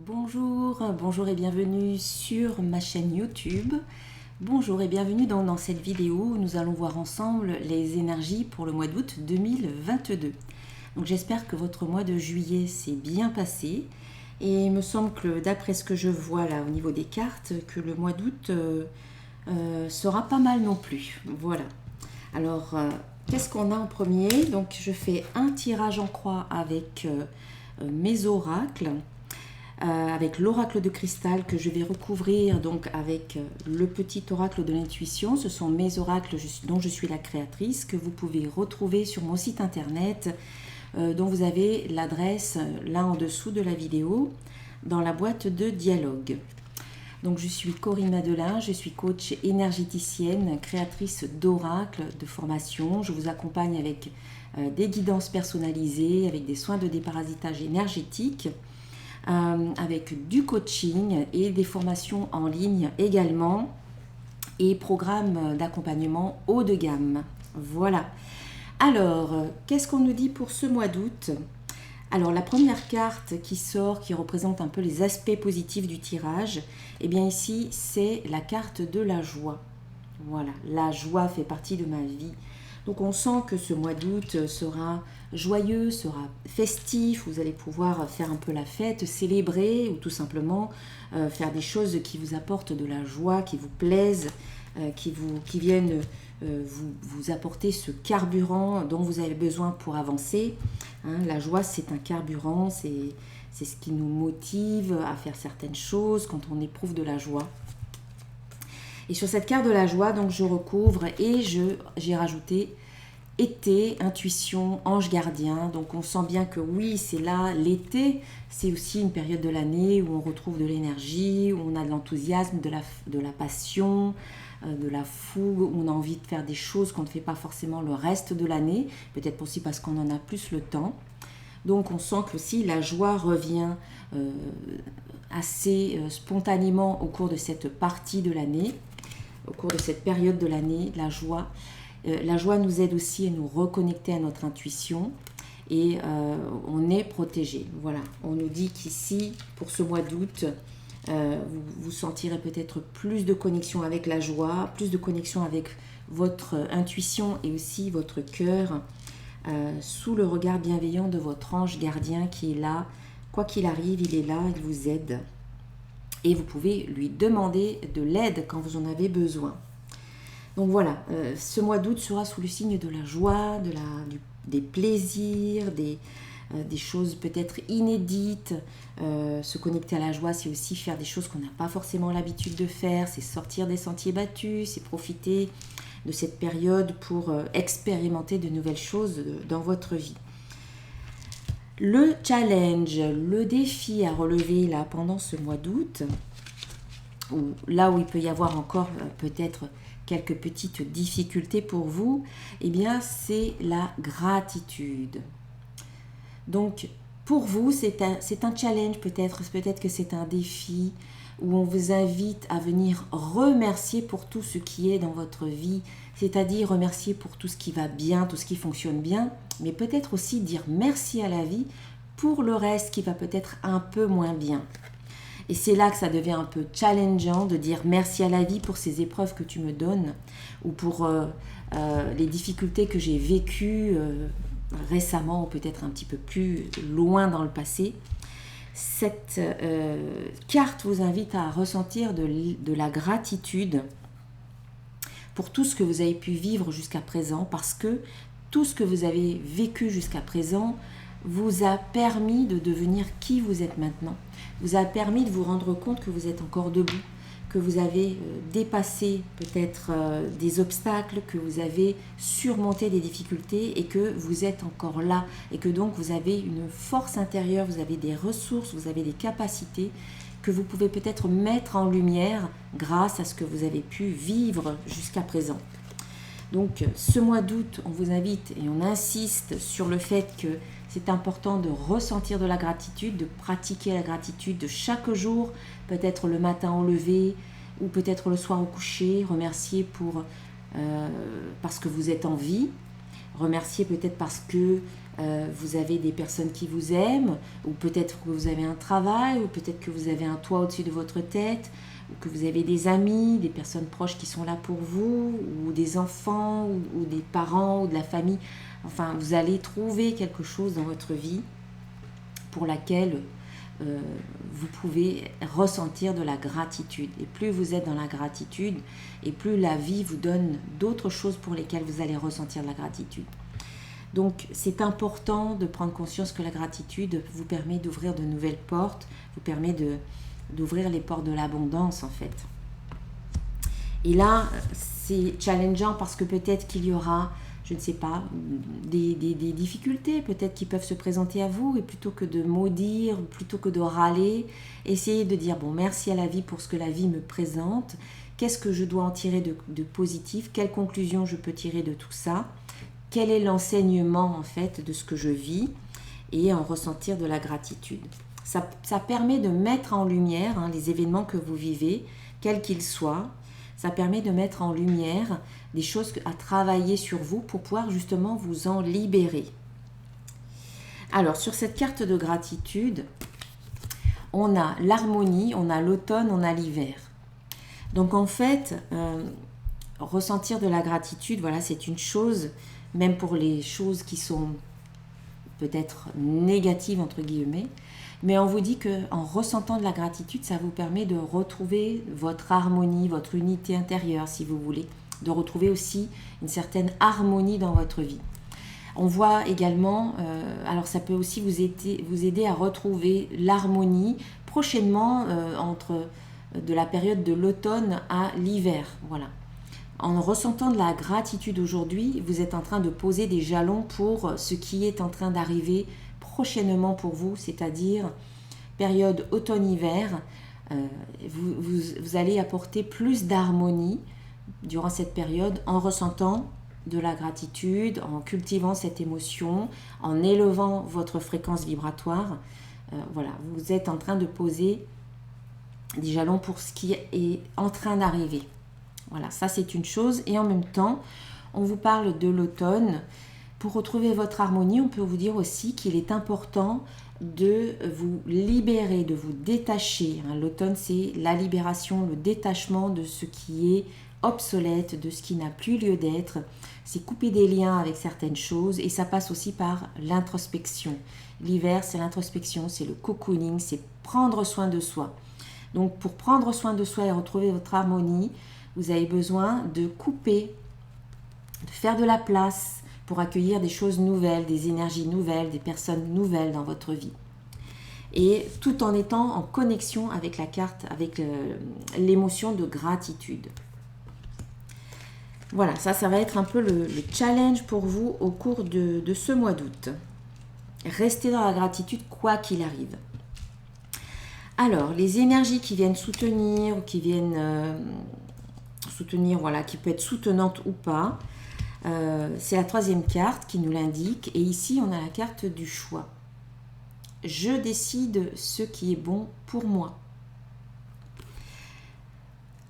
Bonjour et bienvenue sur ma chaîne YouTube. Bonjour et bienvenue dans cette vidéo où nous allons voir ensemble les énergies pour le mois d'août 2022. Donc j'espère que votre mois de juillet s'est bien passé et il me semble que d'après ce que je vois là au niveau des cartes, que le mois d'août sera pas mal non plus. Voilà. Alors qu'est-ce qu'on a en premier? Donc je fais un tirage en croix avec mes oracles. Avec l'oracle de cristal que je vais recouvrir donc avec le petit oracle de l'intuition. Ce sont mes oracles dont je suis la créatrice, que vous pouvez retrouver sur mon site internet dont vous avez l'adresse là en dessous de la vidéo dans la boîte de dialogue. Donc je suis Corinne Madelin, je suis coach énergéticienne, créatrice d'oracles de formation. Je vous accompagne avec des guidances personnalisées, avec des soins de déparasitage énergétique, avec du coaching et des formations en ligne également et programmes d'accompagnement haut de gamme. Voilà. Alors, qu'est-ce qu'on nous dit pour ce mois d'août? Alors, la première carte qui sort, qui représente un peu les aspects positifs du tirage, eh bien ici, c'est la carte de la joie. Voilà, la joie fait partie de ma vie. Donc on sent que ce mois d'août sera joyeux, sera festif, vous allez pouvoir faire un peu la fête, célébrer ou tout simplement faire des choses qui vous apportent de la joie, qui vous plaisent, qui viennent vous apporter ce carburant dont vous avez besoin pour avancer. Hein, la joie, c'est un carburant, c'est ce qui nous motive à faire certaines choses quand on éprouve de la joie. Et sur cette carte de la joie, donc je recouvre et j'ai rajouté été, intuition, ange gardien. Donc on sent bien que oui, c'est là, l'été, c'est aussi une période de l'année où on retrouve de l'énergie, où on a de l'enthousiasme, de la passion, de la fougue, où on a envie de faire des choses qu'on ne fait pas forcément le reste de l'année, peut-être aussi parce qu'on en a plus le temps. Donc on sent que aussi la joie revient assez spontanément au cours de cette partie de l'année. Au cours de cette période de l'année, la joie nous aide aussi à nous reconnecter à notre intuition et on est protégé. Voilà, on nous dit qu'ici, pour ce mois d'août, vous sentirez peut-être plus de connexion avec la joie, plus de connexion avec votre intuition et aussi votre cœur, sous le regard bienveillant de votre ange gardien qui est là. Quoi qu'il arrive, il est là, il vous aide. Et vous pouvez lui demander de l'aide quand vous en avez besoin. Donc voilà, ce mois d'août sera sous le signe de la joie, des plaisirs, des choses peut-être inédites. Se connecter à la joie, c'est aussi faire des choses qu'on n'a pas forcément l'habitude de faire, c'est sortir des sentiers battus, c'est profiter de cette période pour expérimenter de nouvelles choses dans votre vie. Le challenge, le défi à relever là pendant ce mois d'août, là où il peut y avoir encore peut-être quelques petites difficultés pour vous, eh bien c'est la gratitude. Donc pour vous c'est un challenge, peut-être que c'est un défi où on vous invite à venir remercier pour tout ce qui est dans votre vie, c'est-à-dire remercier pour tout ce qui va bien, tout ce qui fonctionne bien, mais peut-être aussi dire merci à la vie pour le reste qui va peut-être un peu moins bien. Et c'est là que ça devient un peu challengeant de dire merci à la vie pour ces épreuves que tu me donnes ou pour les difficultés que j'ai vécues récemment ou peut-être un petit peu plus loin dans le passé. Cette carte vous invite à ressentir de la gratitude pour tout ce que vous avez pu vivre jusqu'à présent, parce que tout ce que vous avez vécu jusqu'à présent vous a permis de devenir qui vous êtes maintenant, vous a permis de vous rendre compte que vous êtes encore debout, que vous avez dépassé peut-être des obstacles, que vous avez surmonté des difficultés et que vous êtes encore là et que donc vous avez une force intérieure, vous avez des ressources, vous avez des capacités que vous pouvez peut-être mettre en lumière grâce à ce que vous avez pu vivre jusqu'à présent. Donc ce mois d'août, on vous invite et on insiste sur le fait que c'est important de ressentir de la gratitude, de pratiquer la gratitude de chaque jour, peut-être le matin au lever ou peut-être le soir au coucher, remercier parce que vous êtes en vie, Remercier peut-être parce que vous avez des personnes qui vous aiment, ou peut-être que vous avez un travail, ou peut-être que vous avez un toit au-dessus de votre tête, ou que vous avez des amis, des personnes proches qui sont là pour vous, ou des enfants, ou des parents, ou de la famille. Enfin, vous allez trouver quelque chose dans votre vie pour laquelle vous pouvez ressentir de la gratitude. Et plus vous êtes dans la gratitude, et plus la vie vous donne d'autres choses pour lesquelles vous allez ressentir de la gratitude. Donc c'est important de prendre conscience que la gratitude vous permet d'ouvrir de nouvelles portes, vous permet d'ouvrir les portes de l'abondance en fait. Et là, c'est challengeant parce que peut-être qu'il y aura, je ne sais pas, des difficultés peut-être qui peuvent se présenter à vous, et plutôt que de maudire, plutôt que de râler, essayez de dire bon, merci à la vie pour ce que la vie me présente, qu'est-ce que je dois en tirer de positif, quelle conclusion je peux tirer de tout ça, quel est l'enseignement en fait de ce que je vis, et en ressentir de la gratitude. Ça permet de mettre en lumière les événements que vous vivez, quels qu'ils soient. Ça permet de mettre en lumière des choses à travailler sur vous pour pouvoir justement vous en libérer. Alors, sur cette carte de gratitude, on a l'harmonie, on a l'automne, on a l'hiver. Donc en fait, ressentir de la gratitude, voilà, c'est une chose, même pour les choses qui sont peut-être négatives entre guillemets, mais on vous dit qu'en ressentant de la gratitude, ça vous permet de retrouver votre harmonie, votre unité intérieure si vous voulez, de retrouver aussi une certaine harmonie dans votre vie. On voit également, alors ça peut aussi vous aider à retrouver l'harmonie prochainement entre de la période de l'automne à l'hiver. Voilà. En ressentant de la gratitude aujourd'hui, vous êtes en train de poser des jalons pour ce qui est en train d'arriver prochainement pour vous, c'est-à-dire période automne-hiver. Vous allez apporter plus d'harmonie durant cette période en ressentant de la gratitude, en cultivant cette émotion, en élevant votre fréquence vibratoire. Voilà, vous êtes en train de poser des jalons pour ce qui est en train d'arriver. Voilà, ça c'est une chose. Et en même temps, on vous parle de l'automne. Pour retrouver votre harmonie, on peut vous dire aussi qu'il est important de vous libérer, de vous détacher. L'automne, c'est la libération, le détachement de ce qui est obsolète, de ce qui n'a plus lieu d'être. C'est couper des liens avec certaines choses, et ça passe aussi par l'introspection. L'hiver, c'est l'introspection, c'est le cocooning, c'est prendre soin de soi. Donc pour prendre soin de soi et retrouver votre harmonie, vous avez besoin de couper, de faire de la place pour accueillir des choses nouvelles, des énergies nouvelles, des personnes nouvelles dans votre vie. Et tout en étant en connexion avec la carte, avec l'émotion de gratitude. Voilà, ça va être un peu le challenge pour vous au cours de ce mois d'août. Restez dans la gratitude quoi qu'il arrive. Alors, les énergies qui viennent soutenir, qui viennent soutenir, voilà, qui peut être soutenante ou pas, c'est la troisième carte qui nous l'indique. Et ici, on a la carte du choix. Je décide ce qui est bon pour moi.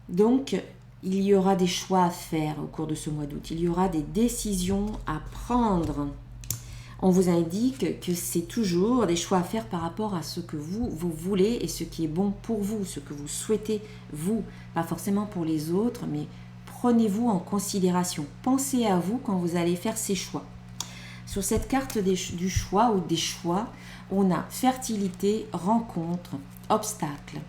Donc, il y aura des choix à faire au cours de ce mois d'août. Il y aura des décisions à prendre. On vous indique que c'est toujours des choix à faire par rapport à ce que vous voulez et ce qui est bon pour vous, ce que vous souhaitez, vous. Pas forcément pour les autres, mais prenez-vous en considération. Pensez à vous quand vous allez faire ces choix. Sur cette carte du choix ou des choix, on a fertilité, rencontre, obstacle.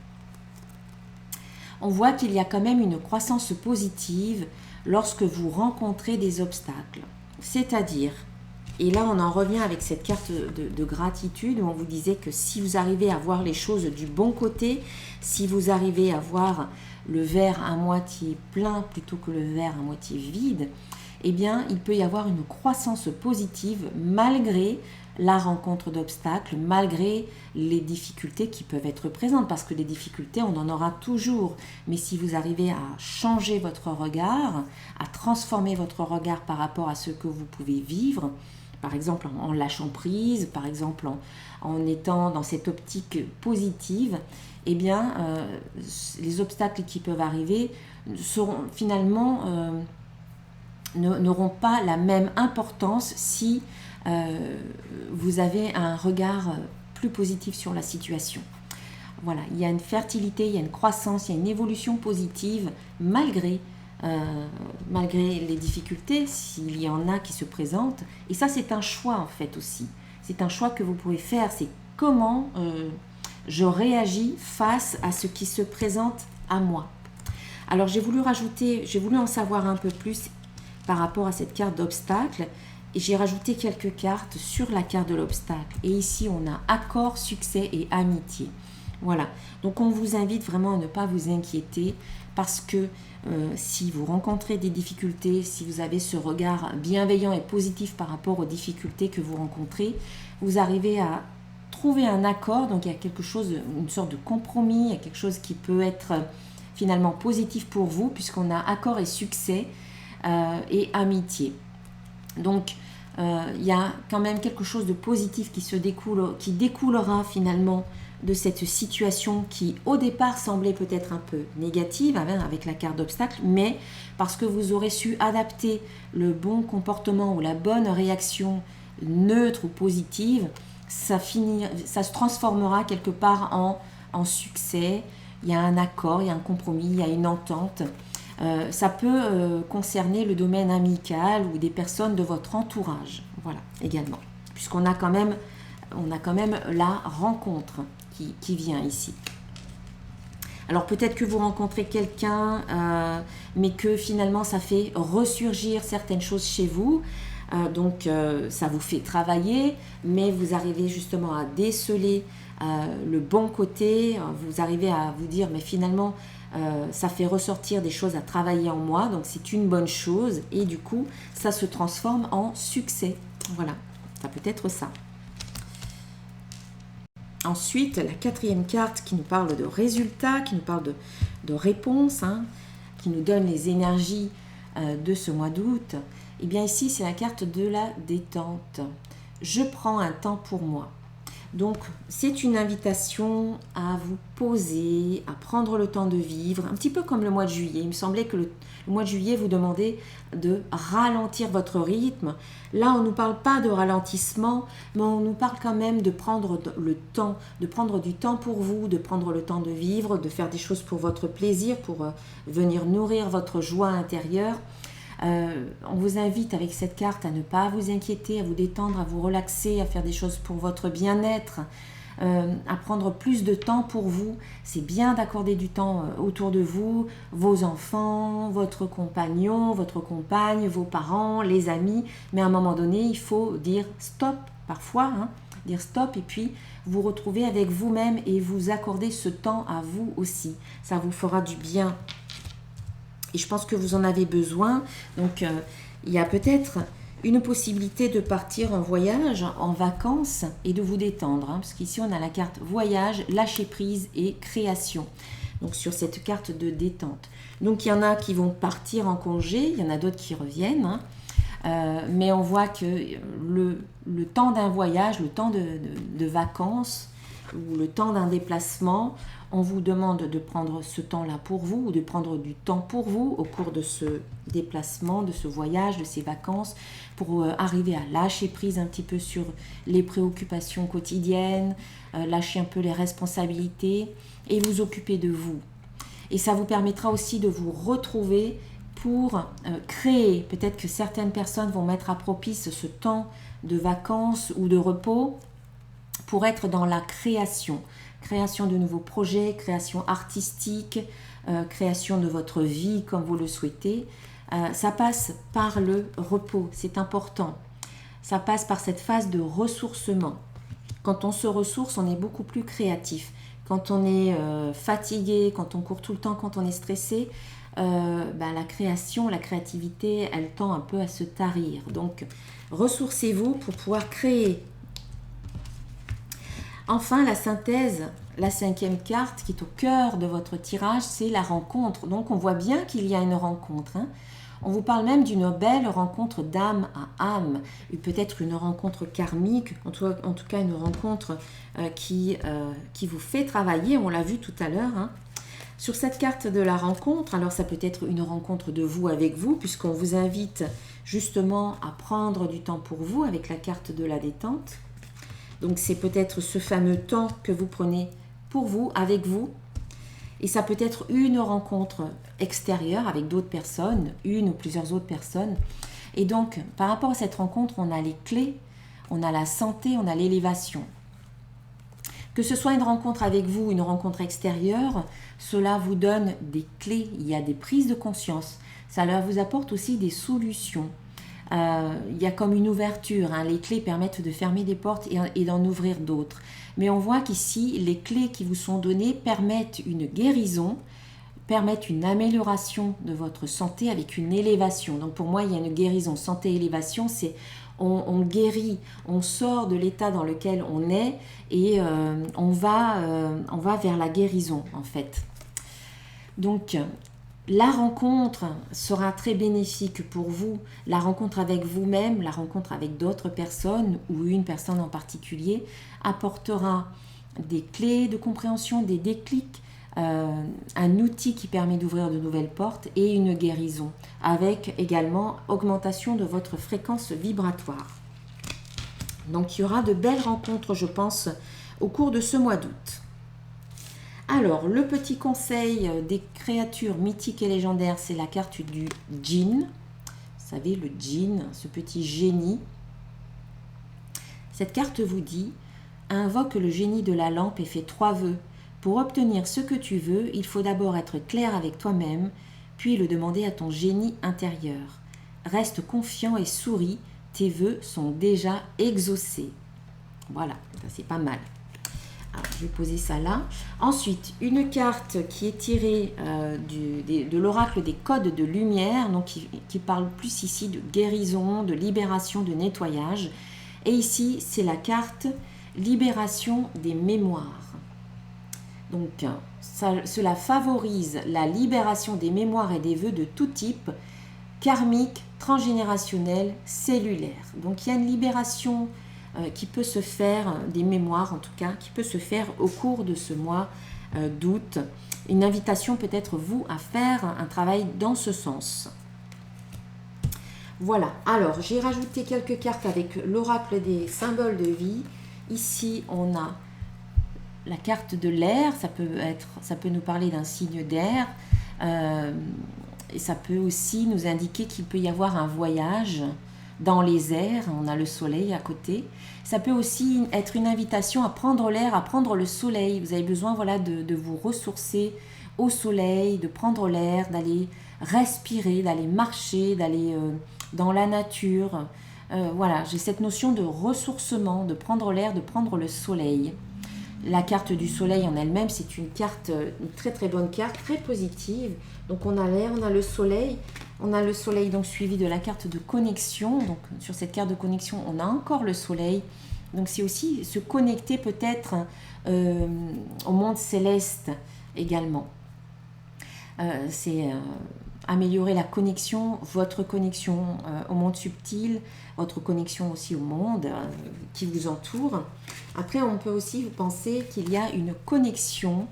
On voit qu'il y a quand même une croissance positive lorsque vous rencontrez des obstacles. C'est-à-dire, et là on en revient avec cette carte de gratitude où on vous disait que si vous arrivez à voir les choses du bon côté, si vous arrivez à voir le verre à moitié plein plutôt que le verre à moitié vide, eh bien il peut y avoir une croissance positive malgré la rencontre d'obstacles, malgré les difficultés qui peuvent être présentes, parce que les difficultés, on en aura toujours. Mais si vous arrivez à changer votre regard, à transformer votre regard par rapport à ce que vous pouvez vivre, par exemple en lâchant prise, par exemple en étant dans cette optique positive, eh bien, les obstacles qui peuvent arriver seront finalement n'auront pas la même importance si vous avez un regard plus positif sur la situation. Voilà, il y a une fertilité, il y a une croissance, il y a une évolution positive malgré les difficultés, s'il y en a qui se présentent. Et ça, c'est un choix en fait aussi. C'est un choix que vous pouvez faire. C'est comment je réagis face à ce qui se présente à moi. Alors, j'ai voulu en savoir un peu plus par rapport à cette carte d'obstacle. Et j'ai rajouté quelques cartes sur la carte de l'obstacle. Et ici, on a accord, succès et amitié. Voilà, donc on vous invite vraiment à ne pas vous inquiéter parce que si vous rencontrez des difficultés, si vous avez ce regard bienveillant et positif par rapport aux difficultés que vous rencontrez, vous arrivez à trouver un accord, donc il y a quelque chose, une sorte de compromis, il y a quelque chose qui peut être finalement positif pour vous puisqu'on a accord et succès et amitié. Donc il y a quand même quelque chose de positif qui découlera finalement de cette situation qui au départ semblait peut-être un peu négative avec la carte d'obstacle, mais parce que vous aurez su adapter le bon comportement ou la bonne réaction neutre ou positive, ça se transformera quelque part en succès. Il y a un accord, il y a un compromis, il y a une entente. Ça peut concerner le domaine amical ou des personnes de votre entourage, voilà, également, puisqu'on a quand même la rencontre qui vient ici. Alors peut-être que vous rencontrez quelqu'un, mais que finalement ça fait ressurgir certaines choses chez vous, donc ça vous fait travailler, mais vous arrivez justement à déceler le bon côté, vous arrivez à vous dire mais finalement ça fait ressortir des choses à travailler en moi, donc c'est une bonne chose, et du coup ça se transforme en succès. Voilà, ça peut être ça. Ensuite, la quatrième carte qui nous parle de résultats, qui nous parle de réponses, qui nous donne les énergies de ce mois d'août. Et bien ici, c'est la carte de la détente. Je prends un temps pour moi. Donc, c'est une invitation à vous poser, à prendre le temps de vivre, un petit peu comme le mois de juillet. Il me semblait que le mois de juillet vous demandait de ralentir votre rythme. Là, on ne nous parle pas de ralentissement, mais on nous parle quand même de prendre le temps, de prendre du temps pour vous, de prendre le temps de vivre, de faire des choses pour votre plaisir, pour venir nourrir votre joie intérieure. On vous invite avec cette carte à ne pas vous inquiéter, à vous détendre, à vous relaxer, à faire des choses pour votre bien-être, à prendre plus de temps pour vous. C'est bien d'accorder du temps autour de vous, vos enfants, votre compagnon, votre compagne, vos parents, les amis. Mais à un moment donné, il faut dire stop parfois, dire stop et puis vous retrouver avec vous-même et vous accorder ce temps à vous aussi. Ça vous fera du bien. Et je pense que vous en avez besoin. Donc, il y a peut-être une possibilité de partir en voyage, en vacances et de vous détendre. Parce qu'ici, on a la carte voyage, lâcher prise et création. Donc, sur cette carte de détente. Donc, il y en a qui vont partir en congé, il y en a d'autres qui reviennent. Mais on voit que le temps d'un voyage, le temps de vacances ou le temps d'un déplacement, on vous demande de prendre ce temps-là pour vous ou de prendre du temps pour vous au cours de ce déplacement, de ce voyage, de ces vacances, pour arriver à lâcher prise un petit peu sur les préoccupations quotidiennes, lâcher un peu les responsabilités et vous occuper de vous. Et ça vous permettra aussi de vous retrouver pour créer. Peut-être que certaines personnes vont mettre à propice ce temps de vacances ou de repos pour être dans la création de nouveaux projets, création artistique, création de votre vie comme vous le souhaitez. Ça passe par le repos, c'est important. Ça passe par cette phase de ressourcement. Quand on se ressource, on est beaucoup plus créatif. Quand on est fatigué, quand on court tout le temps, quand on est stressé, la création, la créativité, elle tend un peu à se tarir. Donc, ressourcez-vous pour pouvoir créer. Enfin, la synthèse, la cinquième carte qui est au cœur de votre tirage, c'est la rencontre. Donc, on voit bien qu'il y a une rencontre. On vous parle même d'une belle rencontre d'âme à âme, peut-être une rencontre karmique, en tout cas une rencontre qui vous fait travailler, on l'a vu tout à l'heure. Sur cette carte de la rencontre, alors ça peut être une rencontre de vous avec vous, puisqu'on vous invite justement à prendre du temps pour vous avec la carte de la détente. Donc c'est peut-être ce fameux temps que vous prenez pour vous, avec vous. Et ça peut être une rencontre extérieure avec d'autres personnes, une ou plusieurs autres personnes. Et donc, par rapport à cette rencontre, on a les clés, on a la santé, on a l'élévation. Que ce soit une rencontre avec vous, une rencontre extérieure, cela vous donne des clés, il y a des prises de conscience. Ça leur vous apporte aussi des solutions. Il y a comme une ouverture, hein. Les clés permettent de fermer des portes et d'en ouvrir d'autres. Mais on voit qu'ici, les clés qui vous sont données permettent une guérison, permettent une amélioration de votre santé avec une élévation. Donc pour moi, il y a une guérison. Santé-élévation, c'est on guérit, on sort de l'état dans lequel on est et on va vers la guérison en fait. Donc la rencontre sera très bénéfique pour vous, la rencontre avec vous-même, la rencontre avec d'autres personnes ou une personne en particulier apportera des clés de compréhension, des déclics, un outil qui permet d'ouvrir de nouvelles portes et une guérison, avec également augmentation de votre fréquence vibratoire. Donc il y aura de belles rencontres, je pense, au cours de ce mois d'août. Alors, le petit conseil des créatures mythiques et légendaires, c'est la carte du djinn. Vous savez, le djinn, ce petit génie. Cette carte vous dit « Invoque le génie de la lampe et fais 3 vœux. Pour obtenir ce que tu veux, il faut d'abord être clair avec toi-même, puis le demander à ton génie intérieur. Reste confiant et souris, tes vœux sont déjà exaucés. » Voilà, ça c'est pas mal. Alors, je vais poser ça là. Ensuite, une carte qui est tirée de l'oracle des codes de lumière, donc qui parle plus ici de guérison, de libération, de nettoyage. Et ici, c'est la carte libération des mémoires. Donc, cela favorise la libération des mémoires et des vœux de tout type, karmique, transgénérationnel, cellulaire. Donc, il y a une libération qui peut se faire, des mémoires en tout cas, qui peut se faire au cours de ce mois d'août. Une invitation peut-être vous à faire un travail dans ce sens. Voilà, alors j'ai rajouté quelques cartes avec l'oracle des symboles de vie. Ici, on a la carte de l'air, ça peut nous parler d'un signe d'air, et ça peut aussi nous indiquer qu'il peut y avoir un voyage dans les airs, on a le soleil à côté. Ça peut aussi être une invitation à prendre l'air, à prendre le soleil. Vous avez besoin de vous ressourcer au soleil, de prendre l'air, d'aller respirer, d'aller marcher, d'aller dans la nature. Voilà, j'ai cette notion de ressourcement, de prendre l'air, de prendre le soleil. La carte du soleil en elle-même, c'est une carte, une très très bonne carte, très positive. Donc on a l'air, on a le soleil. On a le soleil donc suivi de la carte de connexion. Donc sur cette carte de connexion, on a encore le soleil. Donc c'est aussi se connecter peut-être au monde céleste également. C'est améliorer la connexion, votre connexion au monde subtil, votre connexion aussi au monde qui vous entoure. Après, on peut aussi penser qu'il y a une connexion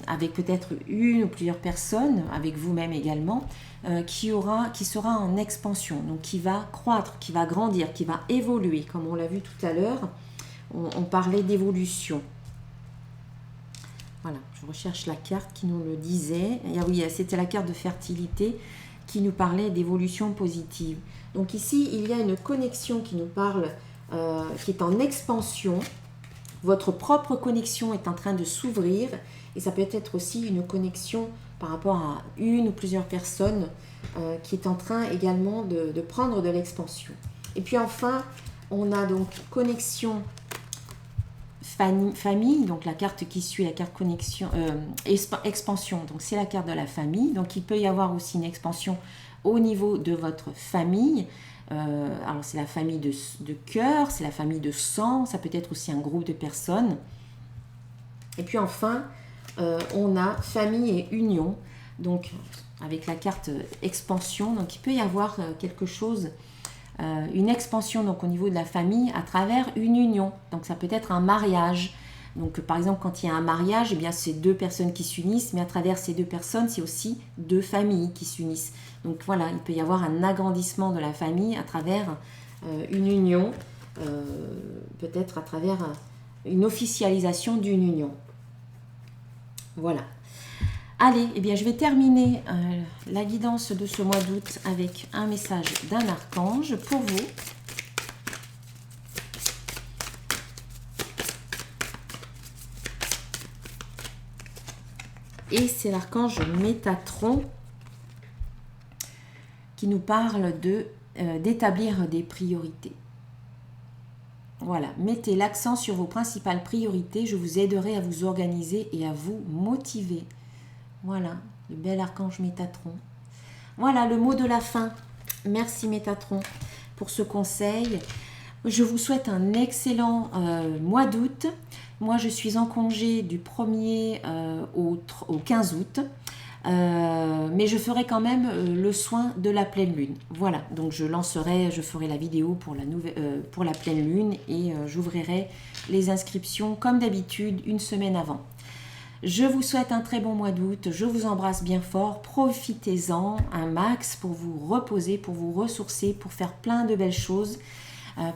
avec peut-être une ou plusieurs personnes, avec vous-même également, qui sera en expansion, donc qui va croître, qui va grandir, qui va évoluer, comme on l'a vu tout à l'heure. On parlait d'évolution. Voilà, je recherche la carte qui nous le disait. Et oui, c'était la carte de fertilité qui nous parlait d'évolution positive. Donc ici, il y a une connexion qui nous parle, qui est en expansion. Votre propre connexion est en train de s'ouvrir et ça peut être aussi une connexion par rapport à une ou plusieurs personnes qui est en train également de prendre de l'expansion. Et puis enfin, on a donc connexion famille, donc la carte qui suit la carte connexion, expansion, donc c'est la carte de la famille. Donc il peut y avoir aussi une expansion au niveau de votre famille. Alors c'est la famille de cœur, c'est la famille de sang, ça peut être aussi un groupe de personnes. Et puis enfin, on a famille et union, donc avec la carte expansion. Donc il peut y avoir quelque chose, une expansion donc au niveau de la famille à travers une union. Donc ça peut être un mariage, Donc par exemple quand il y a un mariage, eh bien c'est deux personnes qui s'unissent, mais à travers ces deux personnes, c'est aussi deux familles qui s'unissent. Donc voilà, il peut y avoir un agrandissement de la famille à travers une union, peut-être à travers une officialisation d'une union. Voilà. Allez, eh bien, je vais terminer la guidance de ce mois d'août avec un message d'un archange pour vous. Et c'est l'archange Métatron qui nous parle d'établir des priorités. Voilà, mettez l'accent sur vos principales priorités. Je vous aiderai à vous organiser et à vous motiver. Voilà, le bel archange Métatron. Voilà le mot de la fin. Merci Métatron pour ce conseil. Je vous souhaite un excellent mois d'août. Moi, je suis en congé du 1er au 15 août. Mais je ferai quand même le soin de la pleine lune. Voilà, donc je ferai la vidéo pour la pleine lune et j'ouvrirai les inscriptions comme d'habitude une semaine avant. Je vous souhaite un très bon mois d'août, je vous embrasse bien fort, profitez-en un max pour vous reposer, pour vous ressourcer, pour faire plein de belles choses,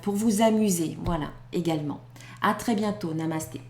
pour vous amuser, voilà, également. À très bientôt, namasté.